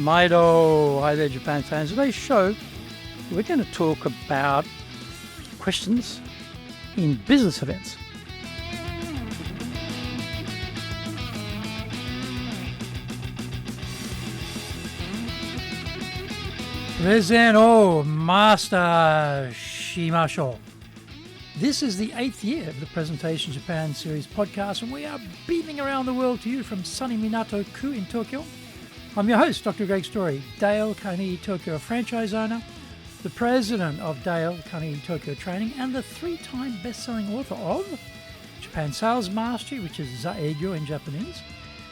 Maido! Hi there, Japan fans. Today's show, we're going to talk about questions in business events. Present Master Shimashou. This is the 8th year of the Presentation Japan series podcast, and we are beaming around the world to you from sunny Minato-ku in Tokyo. I'm your host, Dr. Greg Story, Dale Carnegie Tokyo franchise owner, the president of Dale Carnegie Tokyo Training, and the 3-time best-selling author of Japan Sales Mastery, which is Zaegyo in Japanese,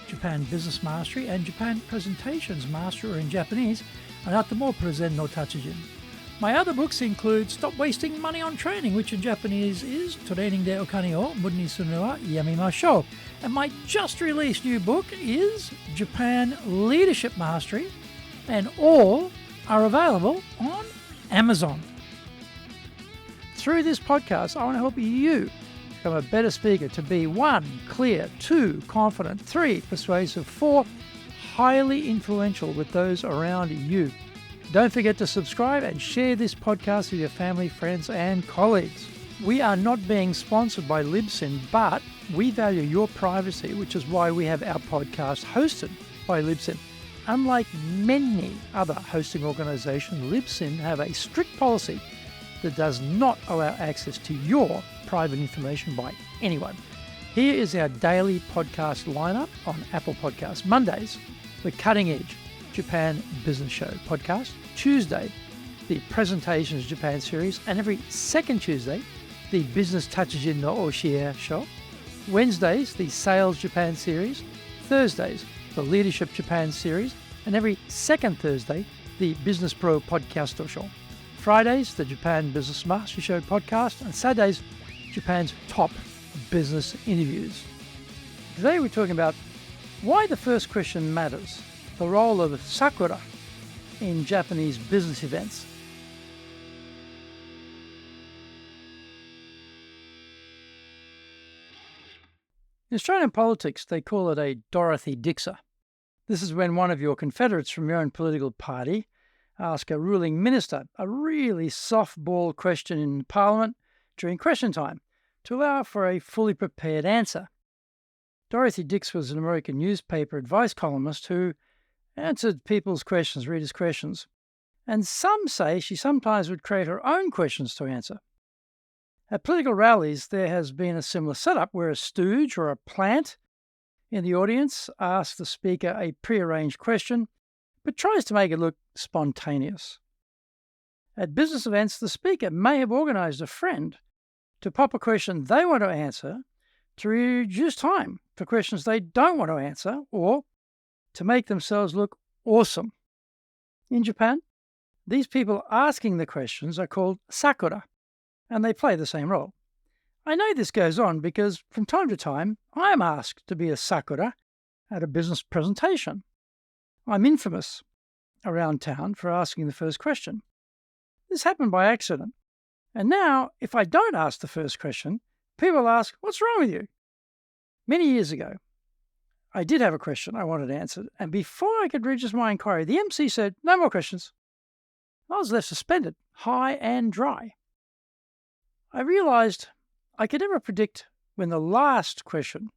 Japan Business Mastery, and Japan Presentations Mastery, or in Japanese, Anata Present no Tachijin. My other books include Stop Wasting Money on Training, which in Japanese is Training de Okane o Muda ni suru no wa yamimashou. And my just released new book is Japan Leadership Mastery, and all are available on Amazon. Through this podcast, I want to help you become a better speaker to be 1, clear, 2, confident, 3, persuasive, 4, highly influential with those around you. Don't forget to subscribe and share this podcast with your family, friends, and colleagues. We are not being sponsored by Libsyn, but we value your privacy, which is why we have our podcast hosted by Libsyn. Unlike many other hosting organizations, Libsyn have a strict policy that does not allow access to your private information by anyone. Here is our daily podcast lineup on Apple Podcasts. Mondays, the Cutting Edge Japan Business Show podcast. Tuesday, the Presentations Japan series, and every second Tuesday, the Business Tachijin no Oshie show. Wednesdays, the Sales Japan series. Thursdays, the Leadership Japan series, and every second Thursday, the Business Pro Podcast show. Fridays, the Japan Business Mastery Show podcast, and Saturdays, Japan's top business interviews. Today we're talking about why the first question matters, the role of Sakura in Japanese business events. In Australian politics, they call it a Dorothy Dixer. This is when one of your confederates from your own political party ask a ruling minister a really softball question in Parliament during question time to allow for a fully prepared answer. Dorothy Dix was an American newspaper advice columnist who answered people's questions, readers' questions, and some say she sometimes would create her own questions to answer. At political rallies, there has been a similar setup where a stooge or a plant in the audience asks the speaker a prearranged question, but tries to make it look spontaneous. At business events, the speaker may have organized a friend to pop a question they want to answer to reduce time for questions they don't want to answer, or to make themselves look awesome. In Japan, these people asking the questions are called Sakura, and they play the same role. I know this goes on because from time to time, I am asked to be a Sakura at a business presentation. I'm infamous around town for asking the first question. This happened by accident. And now, if I don't ask the first question, people ask, "What's wrong with you?" Many years ago, I did have a question I wanted answered, and before I could register my inquiry, the MC said, "No more questions." I was left suspended, high and dry. I realized I could never predict when the last question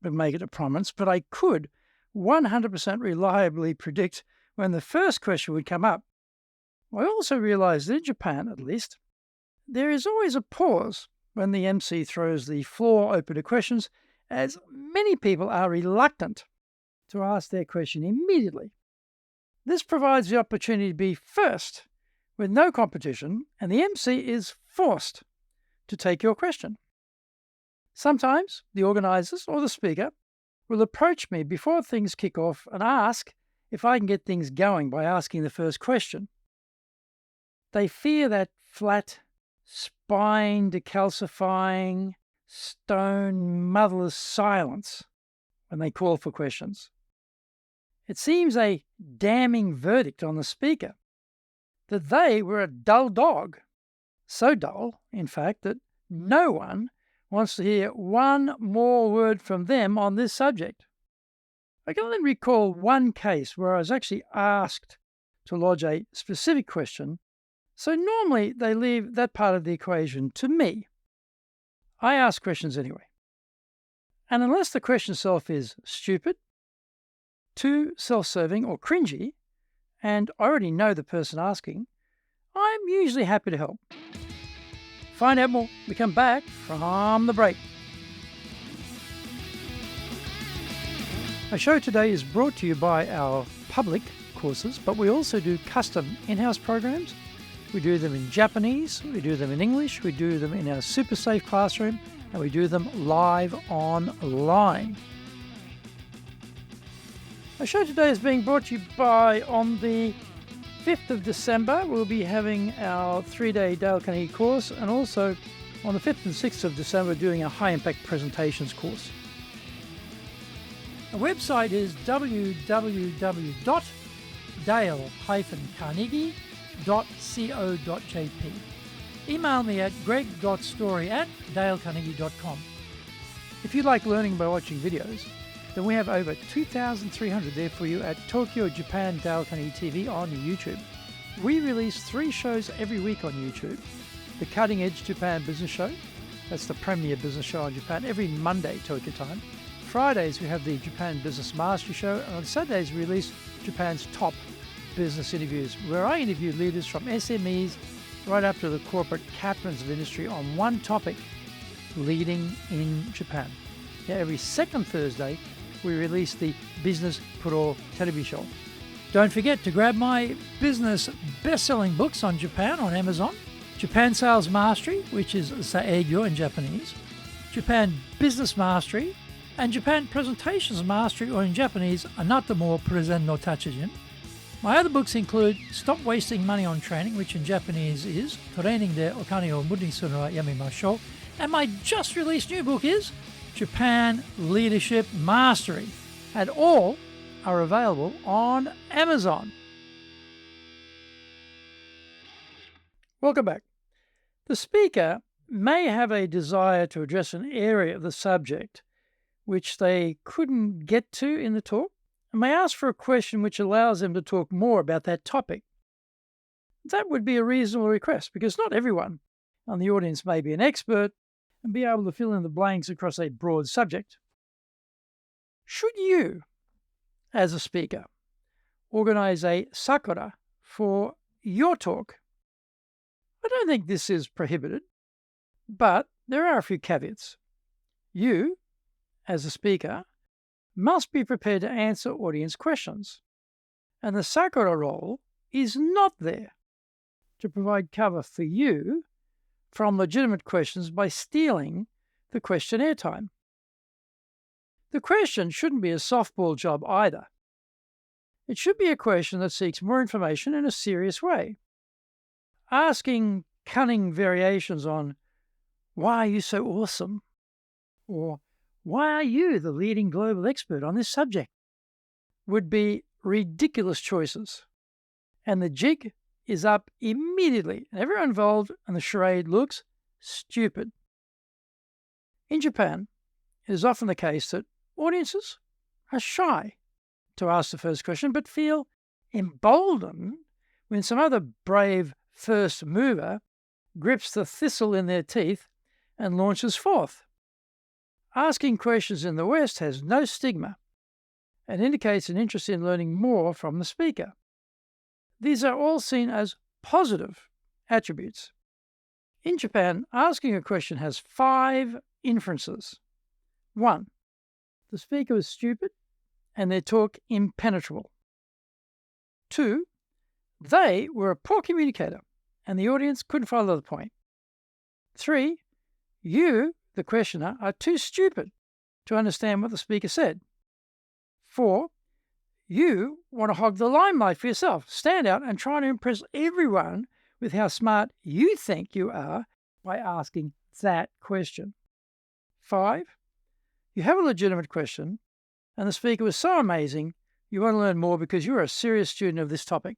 would make it a prominence, but I could 100% reliably predict when the first question would come up. I also realized that in Japan, at least, there is always a pause when the MC throws the floor open to questions, as many people are reluctant to ask their question immediately. This provides the opportunity to be first with no competition, and the MC is forced to take your question. Sometimes the organizers or the speaker will approach me before things kick off and ask if I can get things going by asking the first question. They fear that flat, spine-decalcifying, stone, motherless silence when they call for questions. It seems a damning verdict on the speaker that they were a dull dog. So dull, in fact, that no one wants to hear one more word from them on this subject. I can only recall one case where I was actually asked to lodge a specific question, so normally they leave that part of the equation to me. I ask questions anyway. And unless the question itself is stupid, too self-serving or cringy, and I already know the person asking, I'm usually happy to help. Find out more when we come back from the break. Our show today is brought to you by our public courses, but we also do custom in-house programs. We do them in Japanese, we do them in English, we do them in our super safe classroom, and we do them live online. Our show today is being brought to you by, on the 5th of December, we'll be having our 3-day Dale Carnegie course, and also on the 5th and 6th of December, doing a high-impact presentations course. Our website is www.dale-carnegie.co.jp. Email me at greg.story@dalecarnegie.com. If you like learning by watching videos, then we have over 2,300 there for you at Tokyo, Japan, Dale Carnegie TV on YouTube. We release 3 shows every week on YouTube. The Cutting Edge Japan Business Show, that's the premier business show on Japan, every Monday Tokyo time. Fridays we have the Japan Business Mastery Show, and on Saturdays we release Japan's top business interviews, where I interview leaders from SMEs right up to the corporate captains of industry on one topic, leading in Japan. Now, every second Thursday we release the Business Pro television show. Don't forget to grab my business best-selling books on Japan on Amazon. Japan Sales Mastery, which is Saegyo in Japanese, Japan Business Mastery, and Japan Presentations Mastery, or in Japanese, Anata mo Presen no Tachijin. My other books include Stop Wasting Money on Training, which in Japanese is Training de Okane o Muda ni suru wa yamemashou, and my just released new book is Japan Leadership Mastery, and all are available on Amazon. Welcome back. The speaker may have a desire to address an area of the subject which they couldn't get to in the talk, and may ask for a question which allows them to talk more about that topic. That would be a reasonable request, because not everyone on the audience may be an expert and be able to fill in the blanks across a broad subject. Should you, as a speaker, organize a Sakura for your talk? I don't think this is prohibited, but there are a few caveats. You, as a speaker, must be prepared to answer audience questions, and the Sakura role is not there to provide cover for you from legitimate questions by stealing the question airtime. The question shouldn't be a softball job either. It should be a question that seeks more information in a serious way. Asking cunning variations on, "Why are you so awesome?" or "Why are you the leading global expert on this subject?" would be ridiculous choices. And the jig is up immediately, and everyone involved in the charade looks stupid. In Japan, it is often the case that audiences are shy to ask the first question, but feel emboldened when some other brave first mover grips the thistle in their teeth and launches forth. Asking questions in the West has no stigma and indicates an interest in learning more from the speaker. These are all seen as positive attributes. In Japan, asking a question has 5 inferences. 1. The speaker was stupid and their talk impenetrable. 2. They were a poor communicator and the audience couldn't follow the point. 3. You, the questioner, are too stupid to understand what the speaker said. 4. You want to hog the limelight for yourself, stand out and try to impress everyone with how smart you think you are by asking that question. 5. You have a legitimate question and the speaker was so amazing you want to learn more because you're a serious student of this topic.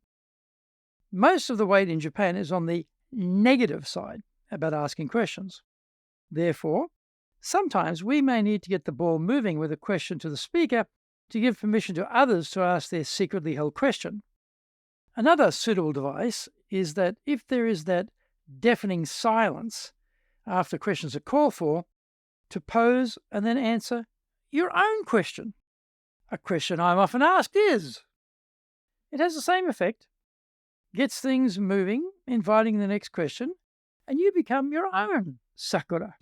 Most of the weight in Japan is on the negative side about asking questions. Therefore, sometimes we may need to get the ball moving with a question to the speaker to give permission to others to ask their secretly held question. Another suitable device is that if there is that deafening silence after questions are called for, to pose and then answer your own question. A question I'm often asked is. It has the same effect, gets things moving, inviting the next question, and you become your own Sakura.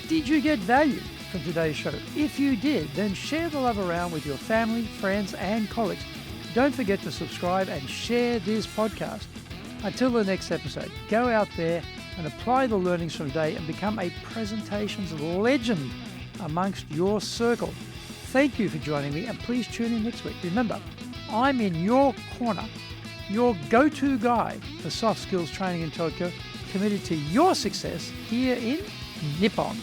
Did you get value from today's show? If you did, then share the love around with your family, friends, and colleagues. Don't forget to subscribe and share this podcast. Until the next episode, go out there and apply the learnings from today and become a presentations legend amongst your circle. Thank you for joining me, and please tune in next week. Remember, I'm in your corner, your go-to guy for soft skills training in Tokyo, committed to your success here in Nippon.